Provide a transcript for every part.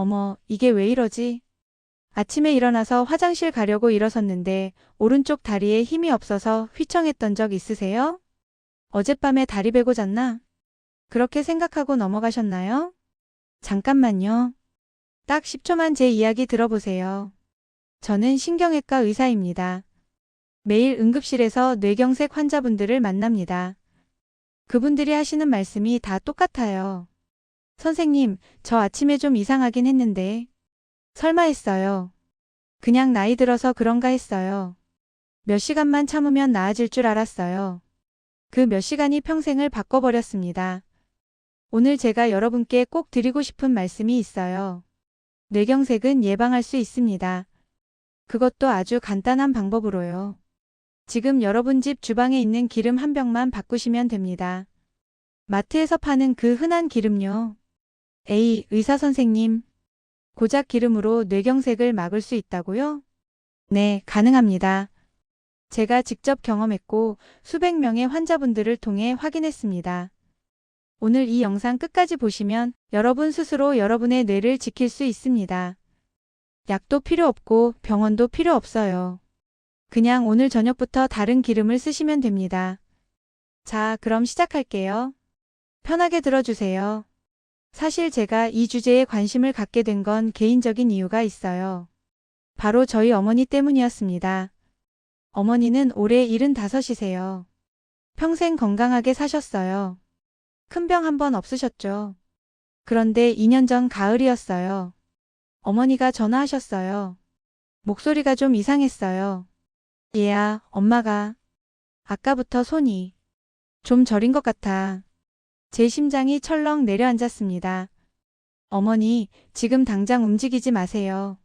어머, 이게 왜 이러지? 아침에 일어나서 화장실 가려고 일어섰는데 오른쪽 다리에 힘이 없어서 휘청했던 적 있으세요? 어젯밤에 다리 베고 잤나? 그렇게 생각하고 넘어가셨나요? 잠깐만요. 딱 10초만 제 이야기 들어보세요. 저는 신경외과 의사입니다. 매일 응급실에서 뇌경색 환자분들을 만납니다. 그분들이 하시는 말씀이 다 똑같아요. 선생님, 저 아침에 좀 이상하긴 했는데. 설마 했어요. 그냥 나이 들어서 그런가 했어요. 몇 시간만 참으면 나아질 줄 알았어요. 그 몇 시간이 평생을 바꿔버렸습니다. 오늘 제가 여러분께 꼭 드리고 싶은 말씀이 있어요. 뇌경색은 예방할 수 있습니다. 그것도 아주 간단한 방법으로요. 지금 여러분 집 주방에 있는 기름 한 병만 바꾸시면 됩니다. 마트에서 파는 그 흔한 기름요. 에이, 의사 선생님. 고작 기름으로 뇌경색을 막을 수 있다고요? 네, 가능합니다. 제가 직접 경험했고 수백 명의 환자분들을 통해 확인했습니다. 오늘 이 영상 끝까지 보시면 여러분 스스로 여러분의 뇌를 지킬 수 있습니다. 약도 필요 없고 병원도 필요 없어요. 그냥 오늘 저녁부터 다른 기름을 쓰시면 됩니다. 자, 그럼 시작할게요. 편하게 들어주세요. 사실 제가 이 주제에 관심을 갖게 된 건 개인적인 이유가 있어요. 바로 저희 어머니 때문이었습니다. 어머니는 올해 75이세요. 평생 건강하게 사셨어요. 큰 병 한 번 없으셨죠. 그런데 2년 전 가을이었어요. 어머니가 전화하셨어요. 목소리가 좀 이상했어요. 얘야, 엄마가 아까부터 손이 좀 저린 것 같아. 제 심장이 철렁 내려앉았습니다. 어머니, 지금 당장 움직이지 마세요.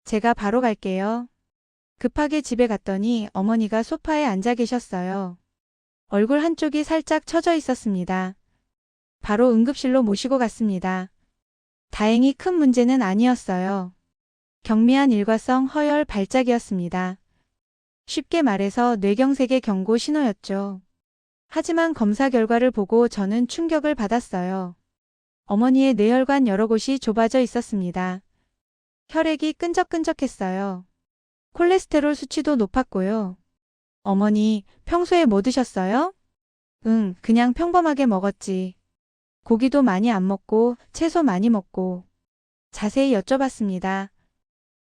제가 바로 갈게요. 급하게 집에 갔더니 어머니가 소파에 앉아 계셨어요. 얼굴 한쪽이 살짝 처져 있었습니다. 바로 응급실로 모시고 갔습니다. 다행히 큰 문제는 아니었어요. 경미한 일과성 허혈 발작이었습니다. 쉽게 말해서 뇌경색의 경고 신호였죠. 하지만 검사 결과를 보고 저는 충격을 받았어요. 어머니의 뇌혈관 여러 곳이 좁아져 있었습니다. 혈액이 끈적끈적했어요. 콜레스테롤 수치도 높았고요. 어머니, 평소에 뭐 드셨어요? 응, 그냥 평범하게 먹었지. 고기도 많이 안 먹고 채소 많이 먹고. 자세히 여쭤봤습니다.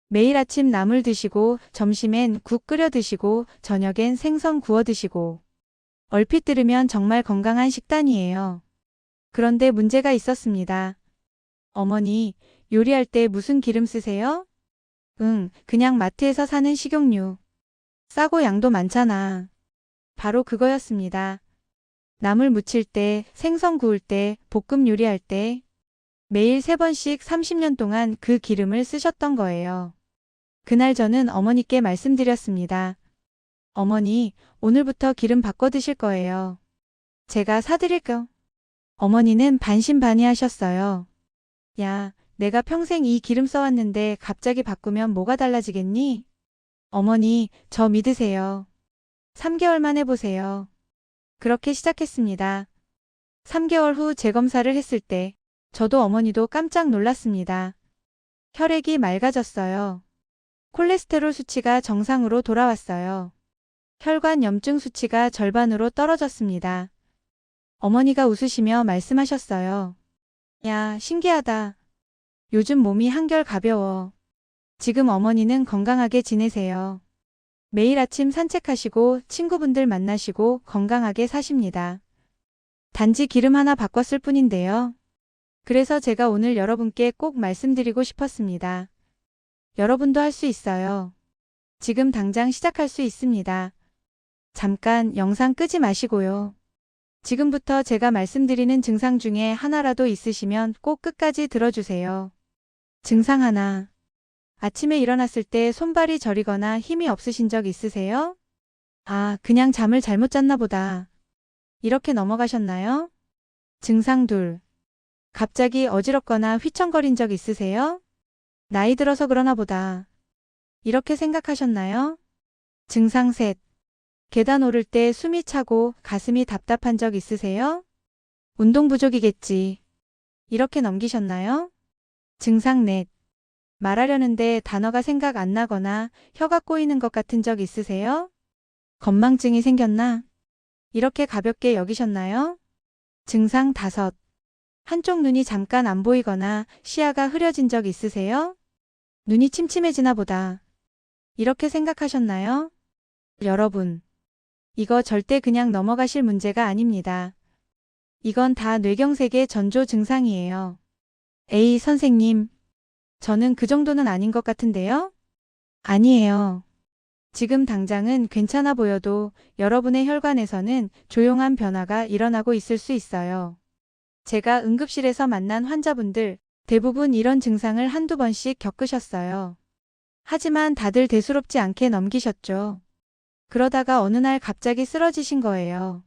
매일 아침 나물 드시고 점심엔 국 끓여 드시고 저녁엔 생선 구워 드시고. 얼핏 들으면 정말 건강한 식단이에요. 그런데 문제가 있었습니다. 어머니, 요리할 때 무슨 기름 쓰세요? 응, 그냥 마트에서 사는 식용유. 싸고 양도 많잖아. 바로 그거였습니다. 나물 무칠 때, 생선 구울 때, 볶음 요리할 때 매일 3번씩 30년 동안 그 기름을 쓰셨던 거예요. 그날 저는 어머니께 말씀드렸습니다. 어머니, 오늘부터 기름 바꿔 드실 거예요. 제가 사드릴게요. 어머니는 반신반의하셨어요. 야, 내가 평생 이 기름 써왔는데 갑자기 바꾸면 뭐가 달라지겠니? 어머니, 저 믿으세요. 3개월만 해보세요. 그렇게 시작했습니다. 3개월 후 재검사를 했을 때 저도 어머니도 깜짝 놀랐습니다. 혈액이 맑아졌어요. 콜레스테롤 수치가 정상으로 돌아왔어요. 혈관 염증 수치가 절반으로 떨어졌습니다. 어머니가 웃으시며 말씀하셨어요. 야, 신기하다. 요즘 몸이 한결 가벼워. 지금 어머니는 건강하게 지내세요. 매일 아침 산책하시고 친구분들 만나시고 건강하게 사십니다. 단지 기름 하나 바꿨을 뿐인데요. 그래서 제가 오늘 여러분께 꼭 말씀드리고 싶었습니다. 여러분도 할 수 있어요. 지금 당장 시작할 수 있습니다. 잠깐 영상 끄지 마시고요. 지금부터 제가 말씀드리는 증상 중에 하나라도 있으시면 꼭 끝까지 들어주세요. 증상 하나. 아침에 일어났을 때 손발이 저리거나 힘이 없으신 적 있으세요? 아, 그냥 잠을 잘못 잤나 보다. 이렇게 넘어가셨나요? 증상 둘. 갑자기 어지럽거나 휘청거린 적 있으세요? 나이 들어서 그러나 보다. 이렇게 생각하셨나요? 증상 셋. 계단 오를 때 숨이 차고 가슴이 답답한 적 있으세요? 운동 부족이겠지. 이렇게 넘기셨나요? 증상 넷. 말하려는데 단어가 생각 안 나거나 혀가 꼬이는 것 같은 적 있으세요? 건망증이 생겼나? 이렇게 가볍게 여기셨나요? 증상 다섯. 한쪽 눈이 잠깐 안 보이거나 시야가 흐려진 적 있으세요? 눈이 침침해지나 보다. 이렇게 생각하셨나요? 여러분, 이거 절대 그냥 넘어가실 문제가 아닙니다. 이건 다 뇌경색의 전조 증상이에요. 에이, 선생님. 저는 그 정도는 아닌 것 같은데요? 아니에요. 지금 당장은 괜찮아 보여도 여러분의 혈관에서는 조용한 변화가 일어나고 있을 수 있어요. 제가 응급실에서 만난 환자분들 대부분 이런 증상을 한두 번씩 겪으셨어요. 하지만 다들 대수롭지 않게 넘기셨죠. 그러다가 어느 날 갑자기 쓰러지신 거예요.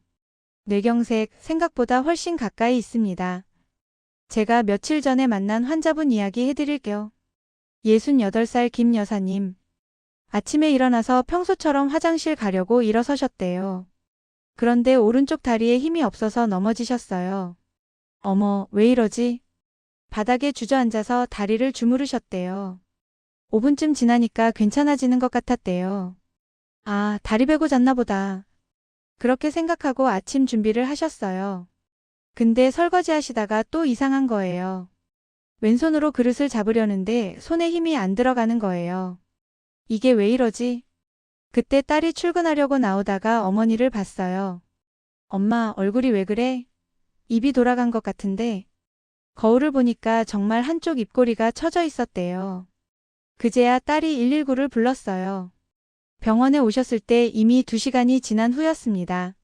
뇌경색 생각보다 훨씬 가까이 있습니다. 제가 며칠 전에 만난 환자분 이야기 해드릴게요. 68살 김 여사님. 아침에 일어나서 평소처럼 화장실 가려고 일어서셨대요. 그런데 오른쪽 다리에 힘이 없어서 넘어지셨어요. 어머, 왜 이러지? 바닥에 주저앉아서 다리를 주무르셨대요. 5분쯤 지나니까 괜찮아지는 것 같았대요. 아, 다리 베고 잤나 보다. 그렇게 생각하고 아침 준비를 하셨어요. 근데 설거지 하시다가 또 이상한 거예요. 왼손으로 그릇을 잡으려는데 손에 힘이 안 들어가는 거예요. 이게 왜 이러지? 그때 딸이 출근하려고 나오다가 어머니를 봤어요. 엄마, 얼굴이 왜 그래? 입이 돌아간 것 같은데. 거울을 보니까 정말 한쪽 입꼬리가 처져 있었대요. 그제야 딸이 119를 불렀어요. 병원에 오셨을 때 이미 2시간이 지난 후였습니다.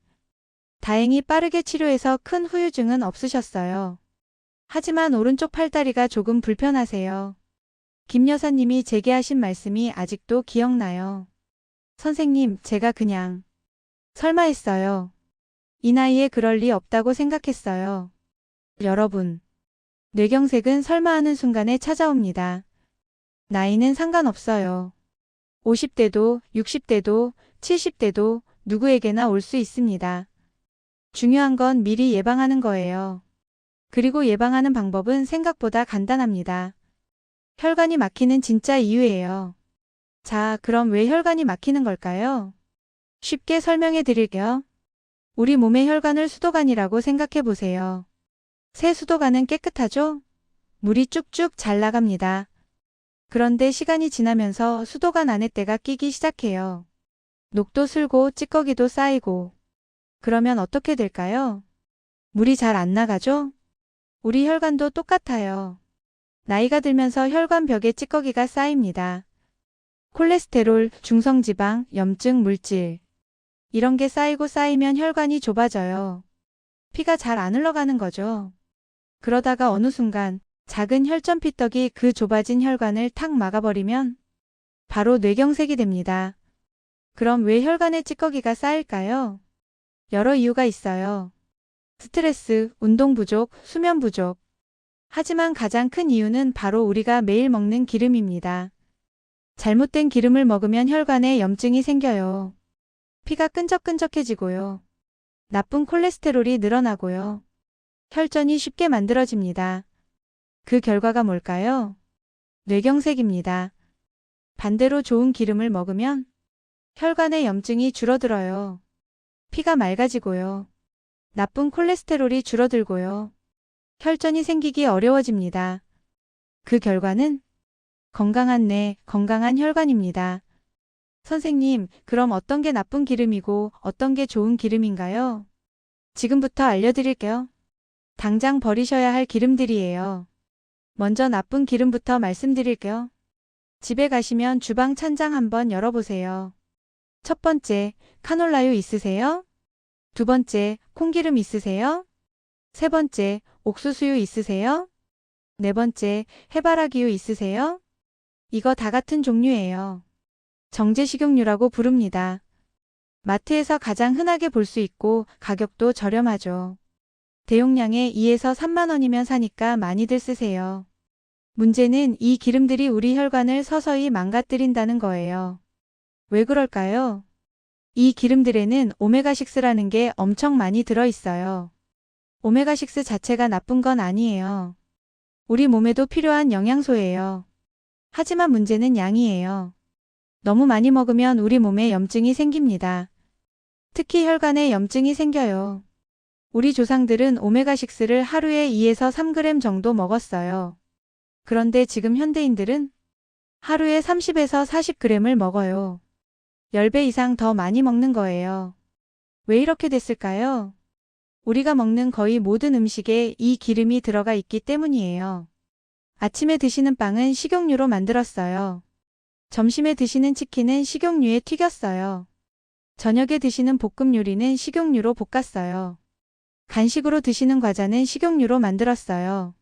다행히 빠르게 치료해서 큰 후유증은 없으셨어요. 하지만 오른쪽 팔다리가 조금 불편하세요. 김 여사님이 제게 하신 말씀이 아직도 기억나요. 선생님, 제가 그냥 설마 했어요. 이 나이에 그럴 리 없다고 생각했어요. 여러분, 뇌경색은 설마 하는 순간에 찾아옵니다. 나이는 상관없어요. 50대도, 60대도, 70대도 누구에게나 올 수 있습니다. 중요한 건 미리 예방하는 거예요. 그리고 예방하는 방법은 생각보다 간단합니다. 혈관이 막히는 진짜 이유예요. 자, 그럼 왜 혈관이 막히는 걸까요? 쉽게 설명해 드릴게요. 우리 몸의 혈관을 수도관이라고 생각해 보세요. 새 수도관은 깨끗하죠? 물이 쭉쭉 잘 나갑니다. 그런데 시간이 지나면서 수도관 안에 때가 끼기 시작해요. 녹도 슬고 찌꺼기도 쌓이고. 그러면 어떻게 될까요? 물이 잘 안 나가죠? 우리 혈관도 똑같아요. 나이가 들면서 혈관 벽에 찌꺼기가 쌓입니다. 콜레스테롤, 중성지방, 염증, 물질. 이런 게 쌓이고 쌓이면 혈관이 좁아져요. 피가 잘 안 흘러가는 거죠. 그러다가 어느 순간 작은 혈전 피떡이 그 좁아진 혈관을 탁 막아버리면 바로 뇌경색이 됩니다. 그럼 왜 혈관에 찌꺼기가 쌓일까요? 여러 이유가 있어요. 스트레스, 운동 부족, 수면 부족. 하지만 가장 큰 이유는 바로 우리가 매일 먹는 기름입니다. 잘못된 기름을 먹으면 혈관에 염증이 생겨요. 피가 끈적끈적해지고요. 나쁜 콜레스테롤이 늘어나고요. 혈전이 쉽게 만들어집니다. 그 결과가 뭘까요? 뇌경색입니다. 반대로 좋은 기름을 먹으면 혈관의 염증이 줄어들어요. 피가 맑아지고요. 나쁜 콜레스테롤이 줄어들고요. 혈전이 생기기 어려워집니다. 그 결과는 건강한 뇌, 건강한 혈관입니다. 선생님, 그럼 어떤 게 나쁜 기름이고 어떤 게 좋은 기름인가요? 지금부터 알려드릴게요. 당장 버리셔야 할 기름들이에요. 먼저 나쁜 기름부터 말씀드릴게요. 집에 가시면 주방 찬장 한번 열어보세요. 첫 번째, 카놀라유 있으세요? 두 번째, 콩기름 있으세요? 세 번째, 옥수수유 있으세요? 네 번째, 해바라기유 있으세요? 이거 다 같은 종류예요. 정제식용유라고 부릅니다. 마트에서 가장 흔하게 볼 수 있고 가격도 저렴하죠. 대용량에 2에서 3만 원이면 사니까 많이들 쓰세요. 문제는 이 기름들이 우리 혈관을 서서히 망가뜨린다는 거예요. 왜 그럴까요? 이 기름들에는 오메가6라는 게 엄청 많이 들어있어요. 오메가6 자체가 나쁜 건 아니에요. 우리 몸에도 필요한 영양소예요. 하지만 문제는 양이에요. 너무 많이 먹으면 우리 몸에 염증이 생깁니다. 특히 혈관에 염증이 생겨요. 우리 조상들은 오메가6를 하루에 2에서 3g 정도 먹었어요. 그런데 지금 현대인들은 하루에 30에서 40g을 먹어요. 10배 이상 더 많이 먹는 거예요. 왜 이렇게 됐을까요? 우리가 먹는 거의 모든 음식에 이 기름이 들어가 있기 때문이에요. 아침에 드시는 빵은 식용유로 만들었어요. 점심에 드시는 치킨은 식용유에 튀겼어요. 저녁에 드시는 볶음 요리는 식용유로 볶았어요. 간식으로 드시는 과자는 식용유로 만들었어요.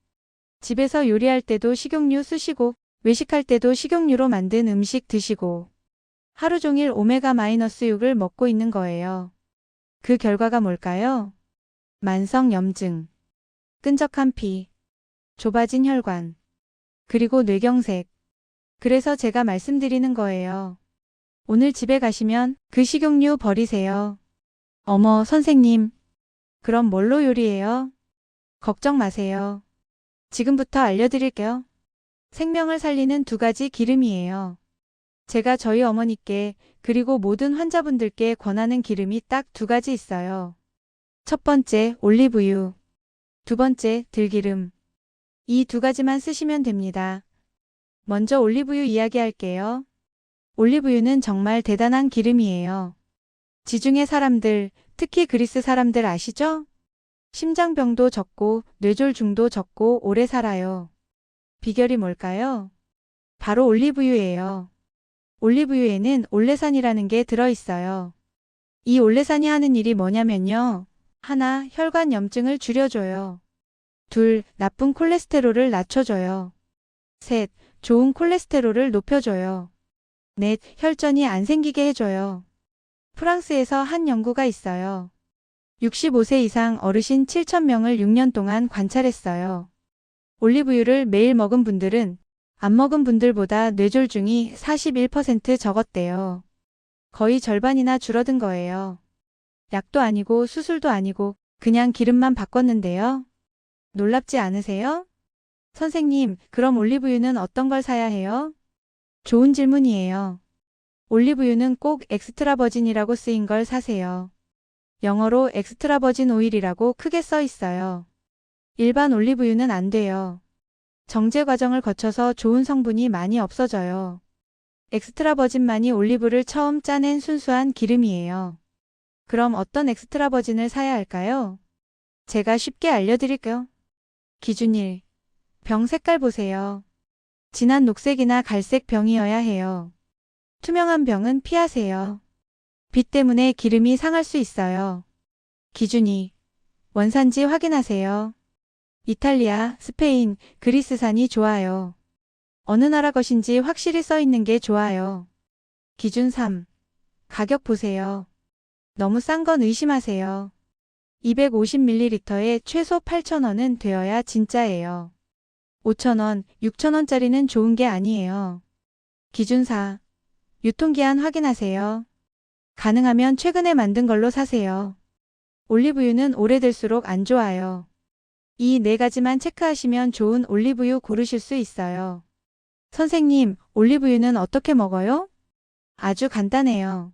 집에서 요리할 때도 식용유 쓰시고 외식할 때도 식용유로 만든 음식 드시고 하루 종일 오메가-6을 먹고 있는 거예요. 그 결과가 뭘까요? 만성 염증, 끈적한 피, 좁아진 혈관, 그리고 뇌경색. 그래서 제가 말씀드리는 거예요. 오늘 집에 가시면 그 식용유 버리세요. 어머, 선생님. 그럼 뭘로 요리해요? 걱정 마세요. 지금부터 알려드릴게요. 생명을 살리는 2가지 기름이에요. 제가 저희 어머니께 그리고 모든 환자분들께 권하는 기름이 딱 2가지 있어요. 첫 번째, 올리브유. 2번째, 들기름. 이 2가지만 쓰시면 됩니다. 먼저 올리브유 이야기할게요. 올리브유는 정말 대단한 기름이에요. 지중해 사람들, 특히 그리스 사람들 아시죠? 심장병도 적고 뇌졸중도 적고 오래 살아요. 비결이 뭘까요? 바로 올리브유예요. 올리브유에는 올레산이라는 게 들어있어요. 이 올레산이 하는 일이 뭐냐면요. 하나, 혈관 염증을 줄여줘요. 둘, 나쁜 콜레스테롤을 낮춰줘요. 셋, 좋은 콜레스테롤을 높여줘요. 넷, 혈전이 안 생기게 해줘요. 프랑스에서 한 연구가 있어요. 65세 이상 어르신 7,000명을 6년 동안 관찰했어요. 올리브유를 매일 먹은 분들은 안 먹은 분들보다 뇌졸중이 41% 적었대요. 거의 절반이나 줄어든 거예요. 약도 아니고 수술도 아니고 그냥 기름만 바꿨는데요. 놀랍지 않으세요? 선생님, 그럼 올리브유는 어떤 걸 사야 해요? 좋은 질문이에요. 올리브유는 꼭 엑스트라 버진이라고 쓰인 걸 사세요. 영어로 엑스트라 버진 오일이라고 크게 써 있어요. 일반 올리브유는 안 돼요. 정제 과정을 거쳐서 좋은 성분이 많이 없어져요. 엑스트라 버진만이 올리브를 처음 짜낸 순수한 기름이에요. 그럼 어떤 엑스트라 버진을 사야 할까요? 제가 쉽게 알려드릴게요. 기준 1. 병 색깔 보세요. 진한 녹색이나 갈색 병이어야 해요. 투명한 병은 피하세요. 빛 때문에 기름이 상할 수 있어요. 기준 2. 원산지 확인하세요. 이탈리아, 스페인, 그리스산이 좋아요. 어느 나라 것인지 확실히 써 있는 게 좋아요. 기준 3. 가격 보세요. 너무 싼 건 의심하세요. 250ml에 최소 8,000원은 되어야 진짜예요. 5,000원, 6,000원짜리는 좋은 게 아니에요. 기준 4. 유통기한 확인하세요. 가능하면 최근에 만든 걸로 사세요. 올리브유는 오래될수록 안 좋아요. 이 4가지만 체크하시면 좋은 올리브유 고르실 수 있어요. 선생님, 올리브유는 어떻게 먹어요? 아주 간단해요.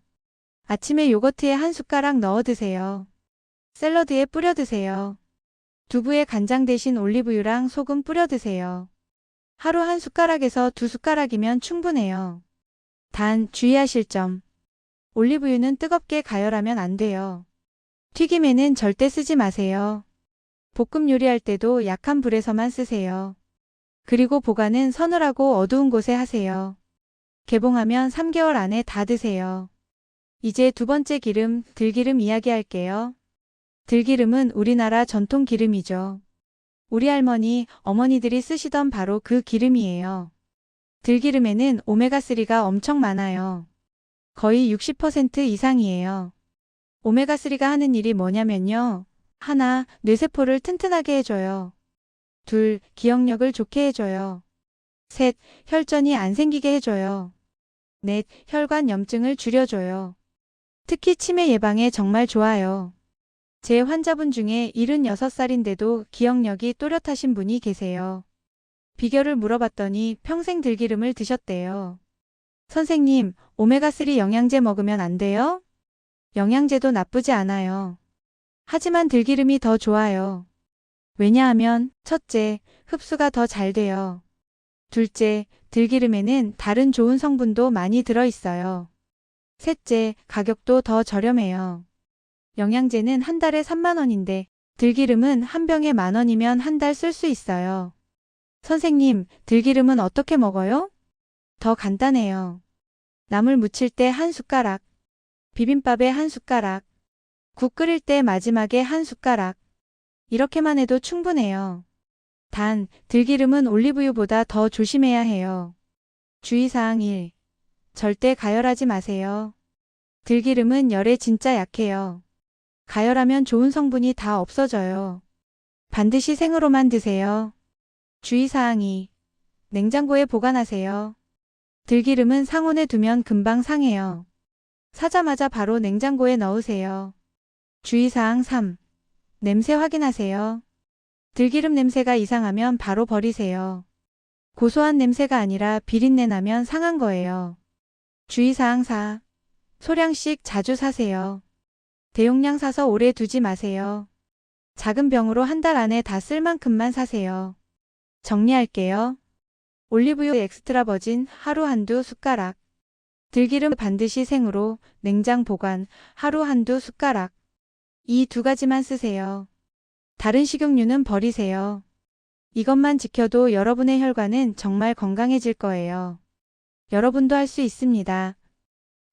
아침에 요거트에 한 숟가락 넣어 드세요. 샐러드에 뿌려 드세요. 두부에 간장 대신 올리브유랑 소금 뿌려 드세요. 하루 한 숟가락에서 2숟가락이면 충분해요. 단 주의하실 점. 올리브유는 뜨겁게 가열하면 안 돼요. 튀김에는 절대 쓰지 마세요. 볶음 요리할 때도 약한 불에서만 쓰세요. 그리고 보관은 서늘하고 어두운 곳에 하세요. 개봉하면 3개월 안에 다 드세요. 이제 2번째 기름, 들기름 이야기할게요. 들기름은 우리나라 전통 기름이죠. 우리 할머니, 어머니들이 쓰시던 바로 그 기름이에요. 들기름에는 오메가3가 엄청 많아요. 거의 60% 이상이에요. 오메가3가 하는 일이 뭐냐면요. 하나, 뇌세포를 튼튼하게 해줘요. 둘, 기억력을 좋게 해줘요. 셋, 혈전이 안 생기게 해줘요. 넷, 혈관 염증을 줄여줘요. 특히 치매 예방에 정말 좋아요. 제 환자분 중에 76살인데도 기억력이 또렷하신 분이 계세요. 비결을 물어봤더니 평생 들기름을 드셨대요. 선생님, 오메가3 영양제 먹으면 안 돼요? 영양제도 나쁘지 않아요. 하지만 들기름이 더 좋아요. 왜냐하면 첫째, 흡수가 더 잘 돼요. 둘째, 들기름에는 다른 좋은 성분도 많이 들어있어요. 셋째, 가격도 더 저렴해요. 영양제는 한 달에 3만 원인데 들기름은 한 병에 10,000원이면 한 달 쓸 수 있어요. 선생님, 들기름은 어떻게 먹어요? 더 간단해요. 나물 무칠 때 한 숟가락, 비빔밥에 한 숟가락, 국 끓일 때 마지막에 한 숟가락. 이렇게만 해도 충분해요. 단, 들기름은 올리브유보다 더 조심해야 해요. 주의사항 1. 절대 가열하지 마세요. 들기름은 열에 진짜 약해요. 가열하면 좋은 성분이 다 없어져요. 반드시 생으로만 드세요. 주의사항 2. 냉장고에 보관하세요. 들기름은 상온에 두면 금방 상해요. 사자마자 바로 냉장고에 넣으세요. 주의사항 3. 냄새 확인하세요. 들기름 냄새가 이상하면 바로 버리세요. 고소한 냄새가 아니라 비린내 나면 상한 거예요. 주의사항 4. 소량씩 자주 사세요. 대용량 사서 오래 두지 마세요. 작은 병으로 한 달 안에 다 쓸 만큼만 사세요. 정리할게요. 올리브유 엑스트라 버진 하루 한두 숟가락. 들기름 반드시 생으로 냉장 보관 하루 한두 숟가락. 이 두 가지만 쓰세요. 다른 식용유는 버리세요. 이것만 지켜도 여러분의 혈관은 정말 건강해질 거예요. 여러분도 할 수 있습니다.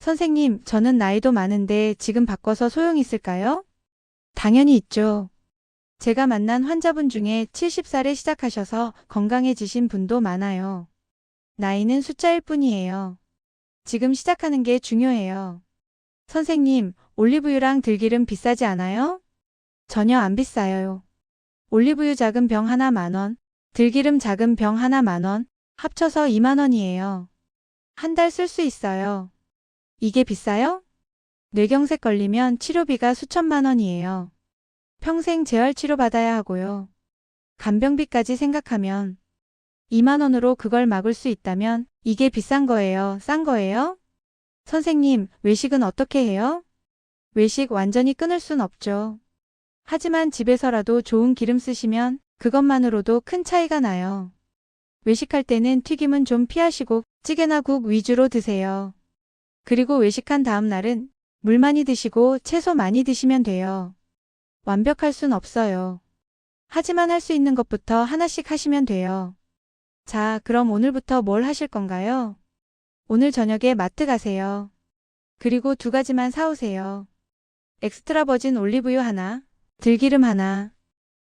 선생님, 저는 나이도 많은데 지금 바꿔서 소용 있을까요? 당연히 있죠. 제가 만난 환자분 중에 70살에 시작하셔서 건강해지신 분도 많아요. 나이는 숫자일 뿐이에요. 지금 시작하는 게 중요해요. 선생님, 올리브유랑 들기름 비싸지 않아요? 전혀 안 비싸요. 올리브유 작은 병 하나 10,000원, 들기름 작은 병 하나 10,000원, 합쳐서 20,000원이에요. 한 달 쓸 수 있어요. 이게 비싸요? 뇌경색 걸리면 치료비가 수천만 원이에요. 평생 재활치료 받아야 하고요. 간병비까지 생각하면 2만 원으로 그걸 막을 수 있다면 이게 비싼 거예요? 싼 거예요? 선생님, 외식은 어떻게 해요? 외식 완전히 끊을 순 없죠. 하지만 집에서라도 좋은 기름 쓰시면 그것만으로도 큰 차이가 나요. 외식할 때는 튀김은 좀 피하시고 찌개나 국 위주로 드세요. 그리고 외식한 다음 날은 물 많이 드시고 채소 많이 드시면 돼요. 완벽할 순 없어요. 하지만 할 수 있는 것부터 하나씩 하시면 돼요. 자, 그럼 오늘부터 뭘 하실 건가요? 오늘 저녁에 마트 가세요. 그리고 두 가지만 사오세요. 엑스트라 버진 올리브유 하나, 들기름 하나.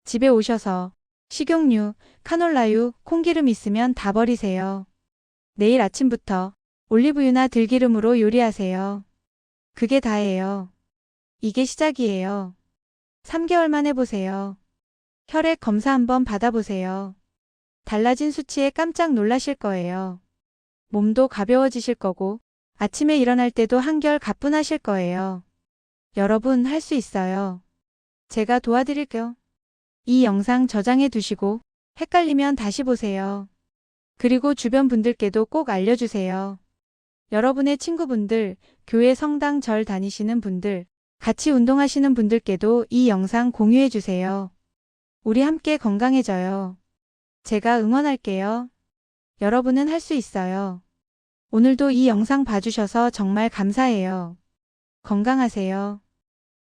집에 오셔서 식용유, 카놀라유, 콩기름 있으면 다 버리세요. 내일 아침부터 올리브유나 들기름으로 요리하세요. 그게 다예요. 이게 시작이에요. 3개월만 해보세요. 혈액 검사 한번 받아보세요. 달라진 수치에 깜짝 놀라실 거예요. 몸도 가벼워지실 거고 아침에 일어날 때도 한결 가뿐하실 거예요. 여러분 할 수 있어요. 제가 도와드릴게요. 이 영상 저장해 두시고 헷갈리면 다시 보세요. 그리고 주변 분들께도 꼭 알려주세요. 여러분의 친구분들, 교회 성당 절 다니시는 분들, 같이 운동하시는 분들께도 이 영상 공유해 주세요. 우리 함께 건강해져요. 제가 응원할게요. 여러분은 할 수 있어요. 오늘도 이 영상 봐주셔서 정말 감사해요. 건강하세요.